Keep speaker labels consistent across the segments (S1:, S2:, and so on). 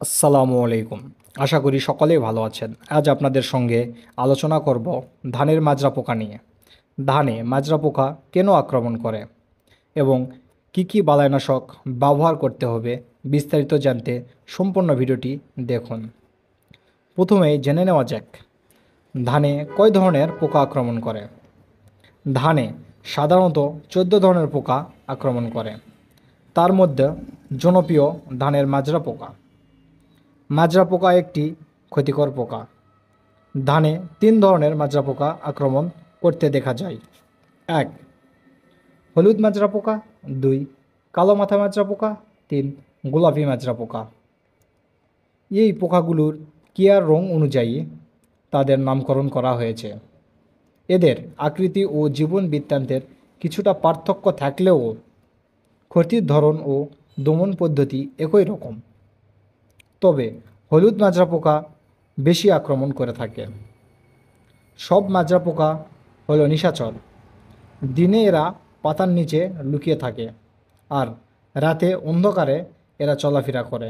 S1: আসসালামু আলাইকুম। আশা করি সকলেই ভালো আছেন। আজ আপনাদের সঙ্গে আলোচনা করব ধানের মাজরা পোকা নিয়ে। ধানে মাজরা পোকা কেন আক্রমণ করে এবং কি বালাইনাশক ব্যবহার করতে হবে বিস্তারিত জানতে সম্পূর্ণ ভিডিওটি দেখুন। প্রথমেই জেনে নেওয়া যাক ধানে কয় ধরনের পোকা আক্রমণ করে। ধানে সাধারণত 14 ধরনের পোকা আক্রমণ করে। তার মধ্যে জনপ্রিয় ধানের মাজরা পোকা। মাজরা পোকা একটি ক্ষতিকর পোকা। ধানে 3 ধরনের মাজরা পোকা আক্রমণ করতে দেখা যায়। 1. হলুদ মাজরা পোকা। 2. কালো মাথা মাজরা পোকা। 3. গোলাপি মাজরা পোকা। এই পোকাগুলোর কেয়ার রং অনুযায়ী তাদের নামকরণ করা হয়েছে। এদের আকৃতি ও জীবন বৃত্তান্তের কিছুটা পার্থক্য থাকলেও ক্ষতির ধরন ও দমন পদ্ধতি একই রকম। তবে হলুদ মাজরা পোকা বেশি আক্রমণ করে থাকে। সব মাজরা পোকা হলো নিশাচর। দিনে এরা পাতার নিচে লুকিয়ে থাকে আর রাতে অন্ধকারে এরা চলাফেরা করে।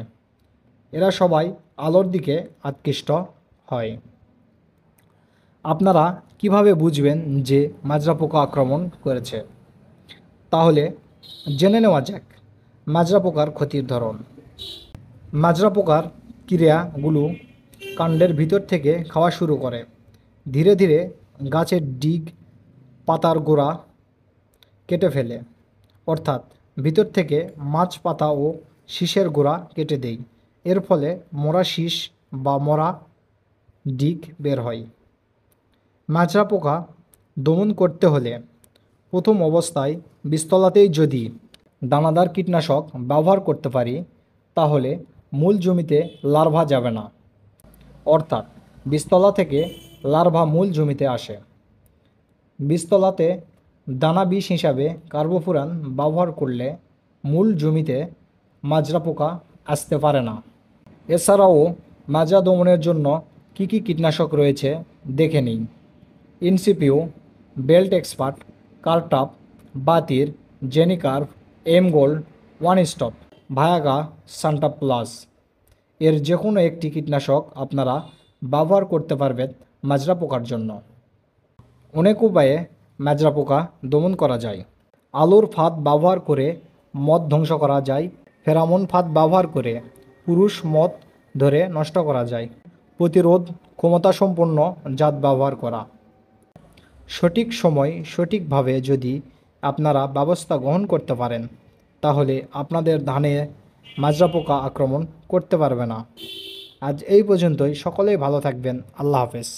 S1: এরা সবাই আলোর দিকে আকৃষ্ট হয়। আপনারা কিভাবে বুঝবেন যে মাজরা পোকা আক্রমণ করেছে? তাহলে জেনে নেওয়া যাক মাজরা পোকার ক্ষতির ধরন। মাজরা পোকার ক্রিয়াগুলো কাণ্ডের ভিতর থেকে খাওয়া শুরু করে। ধীরে ধীরে গাছের ডিগ পাতার গোড়া কেটে ফেলে, অর্থাৎ ভিতর থেকে মাছ পাতা ও শীষের গোড়া কেটে দেয়। এর ফলে মরা শীষ বা মরা ডিগ বের হয়। মাজরা পোকা দমন করতে হলে প্রথম অবস্থায় বীজতলাতেই যদি দানাদার কীটনাশক ব্যবহার করতে পারি তাহলে মূল জমিতে লার্ভা যাবে না, অর্থাৎ বীজতলা থেকে লার্ভা মূল জমিতে আসে। বীজতলাতে দানা বিষ হিসাবে কার্বোফুরান ব্যবহার করলে মূল জমিতে মাজরা পোকা আসতে পারে না। এছাড়াও মাজরা দমনের জন্য কী কীটনাশক রয়েছে দেখে নিই। ইনসিপিউ, বেল্ট এক্সপার্ট, কার্টাপ, বাতির, জেনিকার্ভ, এমগোল্ড, ওয়ান স্টপ, ভায়াগা, সান্টা প্লাস। এর যে কোনো একটি কীটনাশক আপনারা ব্যবহার করতে পারবেন মাজরা পোকার জন্য। অনেক উপায়ে মাজরা পোকা দমন করা যায়। আলুর ফাঁদ ব্যবহার করে মদ ধ্বংস করা যায়। ফেরামন ফাঁদ ব্যবহার করে পুরুষ মদ ধরে নষ্ট করা যায়। প্রতিরোধ ক্ষমতাসম্পন্ন জাত ব্যবহার করা। সঠিক সময় সঠিকভাবে যদি আপনারা ব্যবস্থা গ্রহণ করতে পারেন তাহলে আপনাদের ধানে মাজরা পোকা আক্রমণ করতে পারবে না। আজ এই পর্যন্তই। সকলেই ভালো থাকবেন। আল্লাহ হাফেজ।